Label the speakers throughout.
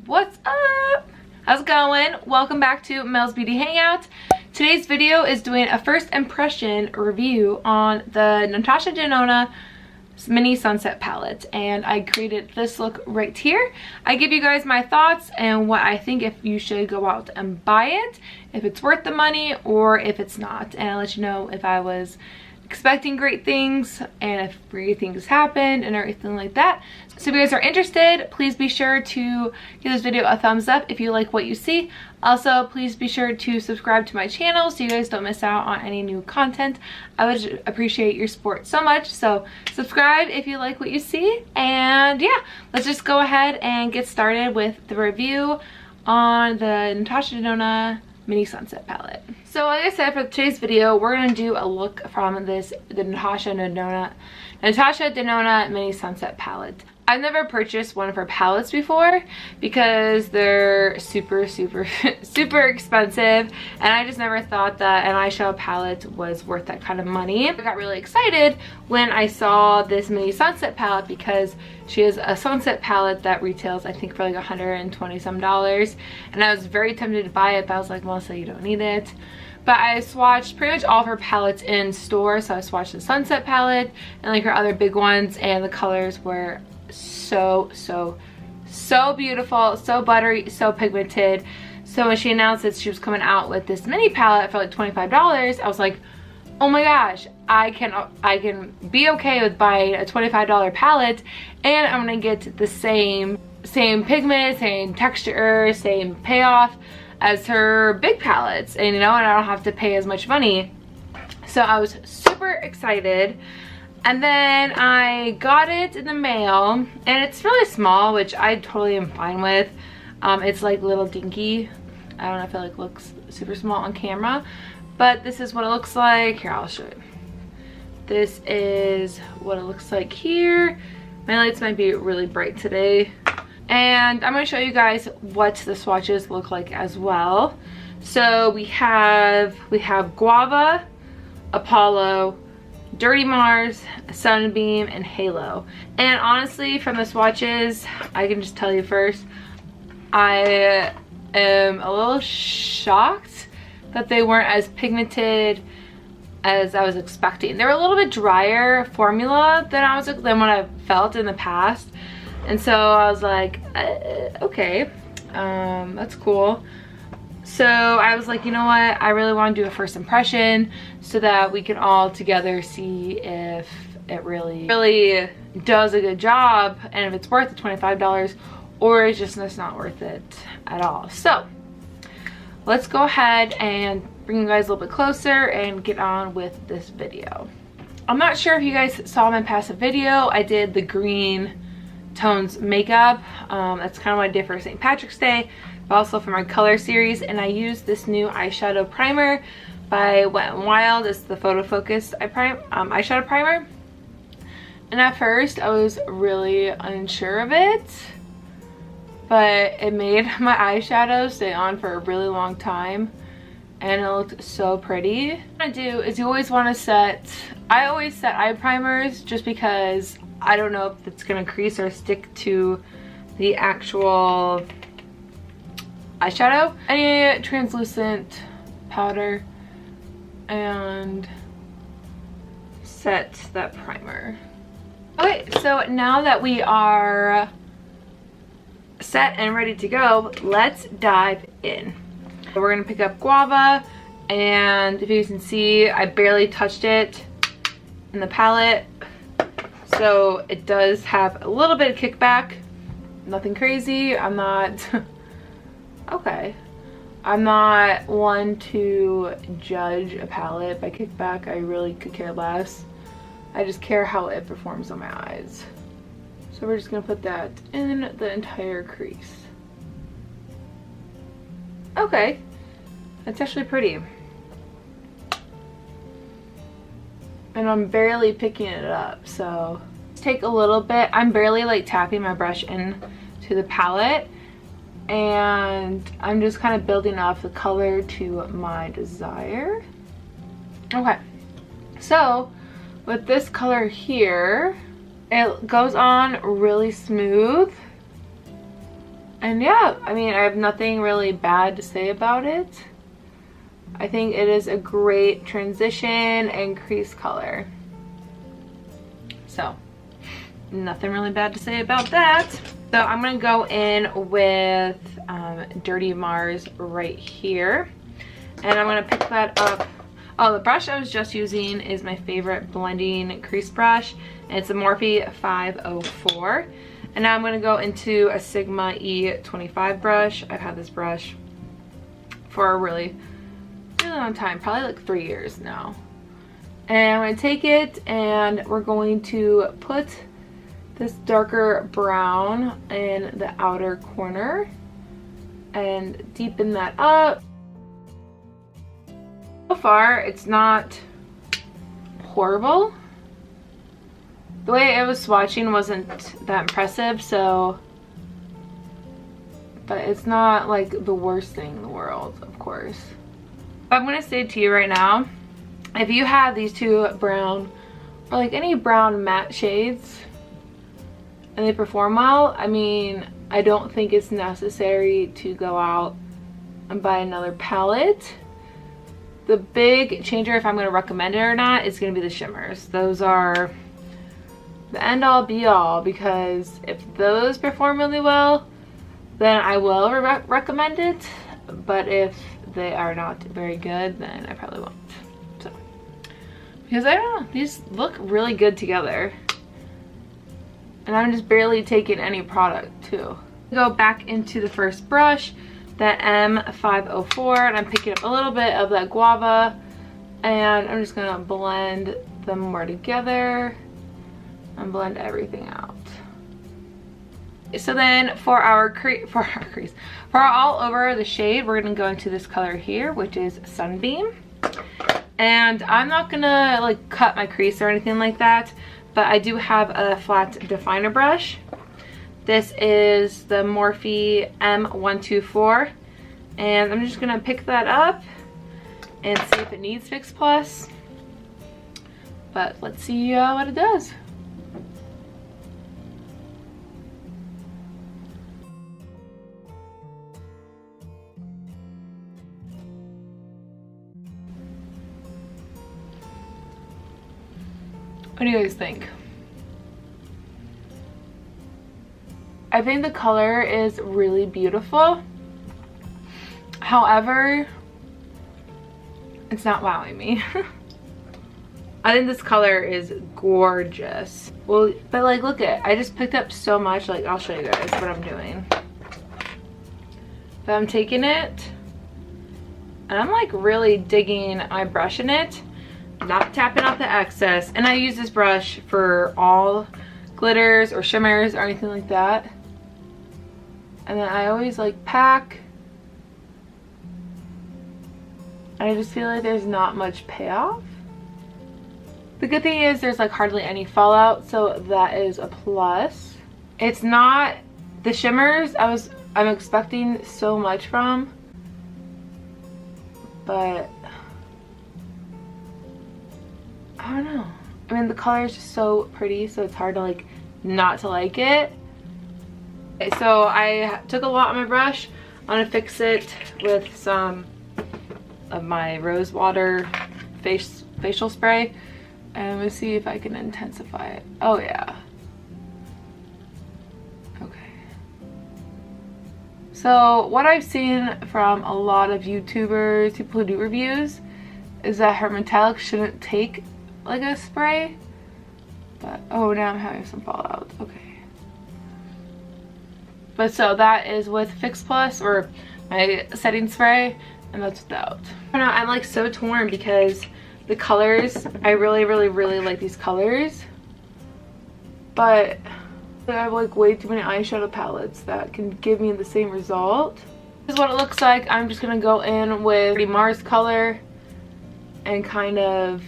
Speaker 1: what's up? How's it going? Welcome back to Mel's Beauty Hangout. Today's video is doing a first impression review on the Natasha Denona Mini Sunset palette, and I created this look right here. I give you guys my thoughts and what I think if you should go out and buy it, if it's worth the money or if it's not, and I'll let you know if I was expecting great things and if great things happened and everything like that. So if you guys are interested, please be sure to give this video a thumbs up if you like what you see. Also, please be sure to subscribe to my channel so you guys don't miss out on any new content. I would appreciate your support so much. So subscribe if you like what you see. And yeah, let's just go ahead and get started with the review on the Natasha Denona Mini Sunset palette. So like I said, for today's video, we're going to do a look from the Natasha Denona Mini Sunset palette. I've never purchased one of her palettes before because they're super expensive, and I just never thought that an eyeshadow palette was worth that kind of money. I got really excited when I saw this Mini Sunset palette because she has a sunset palette that retails I think for like $120 some, and I was very tempted to buy it, but I was like, Melissa, you don't need it. But I swatched pretty much all of her palettes in store, so I swatched the Sunset palette and like her other big ones, and the colors were so beautiful, so buttery, so pigmented. So when she announced that she was coming out with this mini palette for like $25, I was like, oh my gosh, I can be okay with buying a $25 palette and I'm gonna get the same pigment, same texture, same payoff as her big palettes, and you know, and I don't have to pay as much money. So I was super excited. And then I got it in the mail, and it's really small, which I totally am fine with. It's like little dinky. I don't know if it like looks super small on camera, but this is what it looks like. Here, I'll show you. This is what it looks like here. My lights might be really bright today. And I'm gonna show you guys what the swatches look like as well. So we have Guava, Apollo, Dirty Mars, Sunbeam, and Halo. And honestly, from the swatches, I can just tell you first, I am a little shocked that they weren't as pigmented as I was expecting. They were a little bit drier formula than what I've felt in the past. And so I was like, okay, that's cool. So I was like, you know what, I really want to do a first impression so that we can all together see if it really does a good job and if it's worth the $25 or it's just not worth it at all. So let's go ahead and bring you guys a little bit closer and get on with this video. I'm not sure if you guys saw my past video. I did the green tones makeup. That's kind of what I did for St. Patrick's Day, but also for my color series, and I used this new eyeshadow primer by Wet n Wild. It's the Photo Focus eyeshadow primer, and at first I was really unsure of it, but it made my eyeshadow stay on for a really long time and it looked so pretty. What I do is you always want to set, I always set eye primers just because I don't know if it's gonna crease or stick to the actual eyeshadow. Any translucent powder and set that primer. Okay, so now that we are set and ready to go, let's dive in. We're gonna pick up Guava, and if you can see, I barely touched it in the palette. So it does have a little bit of kickback, nothing crazy. I'm not, okay. I'm not one to judge a palette by kickback. I really could care less. I just care how it performs on my eyes. So we're just gonna put that in the entire crease. Okay, that's actually pretty. And I'm barely picking it up, so take a little bit. I'm barely like tapping my brush in to the palette, and I'm just kind of building up the color to my desire. Okay, so with this color here, it goes on really smooth And yeah, I mean, I have nothing really bad to say about it. I think it is a great transition and crease color. So, nothing really bad to say about that. So I'm gonna go in with Dirty Mars right here. And I'm gonna pick that up. Oh, the brush I was just using is my favorite blending crease brush. And it's a Morphe 504. And now I'm gonna go into a Sigma E25 brush. I've had this brush for a really long time, probably like 3 years now. And I'm gonna take it and we're going to put this darker brown in the outer corner and deepen that up. So far, it's not horrible. The way I was swatching wasn't that impressive, so, but it's not like the worst thing in the world, of course. But I'm gonna say to you right now, if you have these two brown, or like any brown matte shades, and they perform well, I mean, I don't think it's necessary to go out and buy another palette. The big changer, if I'm gonna recommend it or not, is gonna be the shimmers. Those are the end all be all, because if those perform really well, then I will recommend it. But if they are not very good, then I probably won't. So, because I don't know, these look really good together. And I'm just barely taking any product too. Go back into the first brush, that M504, and I'm picking up a little bit of that guava, and I'm just gonna blend them more together and blend everything out. So then for our all over the shade, we're gonna go into this color here, which is Sunbeam. And I'm not gonna like cut my crease or anything like that, but I do have a flat definer brush. This is the Morphe M124, and I'm just gonna pick that up and see if it needs Fix Plus. But let's see what it does. What do you guys think? I think the color is really beautiful. However, it's not wowing me. I think this color is gorgeous. Well, but like, look at it. I just picked up so much. Like, I'll show you guys what I'm doing. But I'm taking it and I'm like really digging my brush in it, not tapping off the excess. And I use this brush for all glitters or shimmers or anything like that. And then I always like pack. And I just feel like there's not much payoff. The good thing is there's like hardly any fallout, so that is a plus. It's not the shimmers I'm expecting so much from, but I don't know. I mean, the color is just so pretty, so it's hard to like not to like it. So I took a lot on my brush. I'm gonna fix it with some of my rose water facial spray, and I'm gonna see if I can intensify it. Oh yeah. Okay. So what I've seen from a lot of YouTubers, people who do reviews, is that her metallic shouldn't take like a spray. But oh, now I'm having some fallout. Okay. But so that is with Fix Plus, or my setting spray, and that's without. I don't know, I'm like so torn because the colors, I really like these colors, but I have like way too many eyeshadow palettes that can give me the same result. This is what it looks like. I'm just gonna go in with the Mars color and kind of,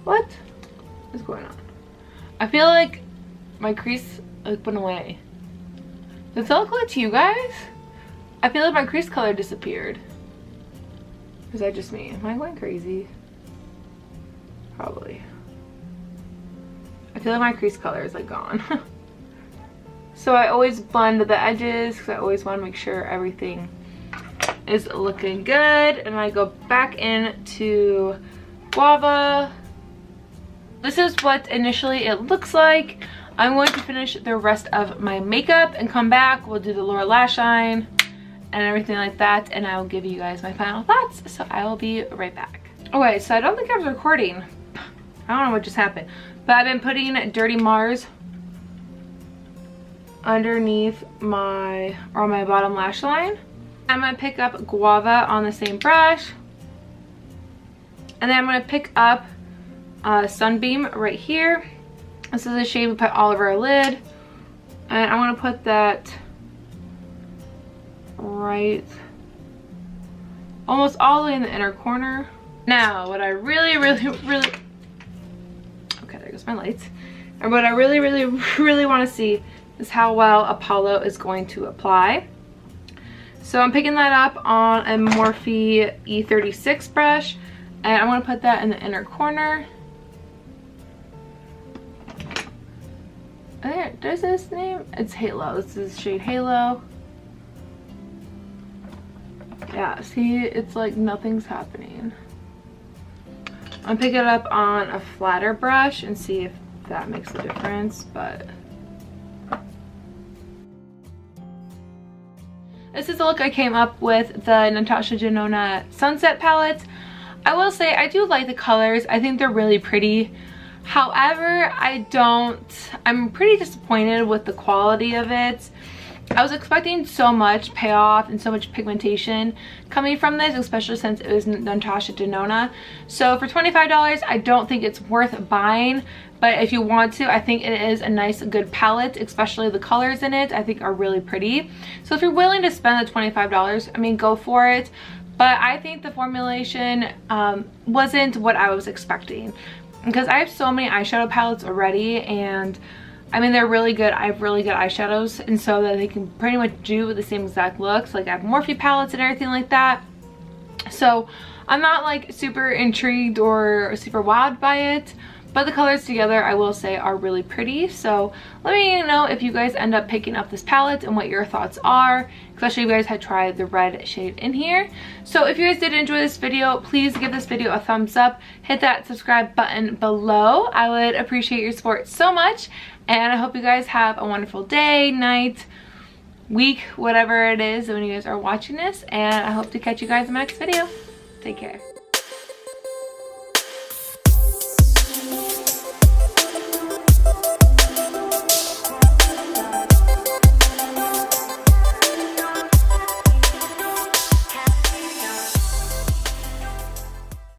Speaker 1: what is going on? I feel like my crease like went away. Does that look like to you guys? I feel like my crease color disappeared. Is that just me? Am I going crazy? Probably. I feel like my crease color is like gone. So I always blend the edges because I always want to make sure everything is looking good. And I go back into Guava. This is what initially it looks like. I'm going to finish the rest of my makeup and come back. We'll do the lower lash line and everything like that, and I will give you guys my final thoughts. So I will be right back. Okay, so I don't think I was recording. I don't know what just happened, but I've been putting Dirty Mars underneath my bottom lash line. I'm gonna pick up Guava on the same brush, and then I'm gonna pick up Sunbeam right here. This is a shade we put all over our lid, and I'm gonna put that right almost all the way in the inner corner. Now, what I really okay, there goes my lights. And what I really want to see is how well Apollo is going to apply. So I'm picking that up on a Morphe E36 brush, and I'm going to put that in the inner corner. There's this name? It's Halo. This is shade Halo. Yeah, see, it's like nothing's happening. I'll pick it up on a flatter brush and see if that makes a difference, but this is the look I came up with, the Natasha Denona Sunset palette. I will say I do like the colors. I think they're really pretty. However, I'm pretty disappointed with the quality of it. I was expecting so much payoff and so much pigmentation coming from this, especially since it was Natasha Denona. So for $25, I don't think it's worth buying. But if you want to, I think it is a nice, good palette, especially the colors in it, I think are really pretty. So if you're willing to spend the $25, I mean, go for it. But I think the formulation wasn't what I was expecting, because I have so many eyeshadow palettes already, and I mean, they're really good. I have really good eyeshadows, and so that they can pretty much do the same exact looks. Like I have Morphe palettes and everything like that. So I'm not like super intrigued or super wowed by it, but the colors together, I will say, are really pretty. So let me know if you guys end up picking up this palette and what your thoughts are, especially if you guys had tried the red shade in here. So if you guys did enjoy this video, please give this video a thumbs up, hit that subscribe button below. I would appreciate your support so much, and I hope you guys have a wonderful day, night, week, whatever it is when you guys are watching this, and I hope to catch you guys in my next video. Take care.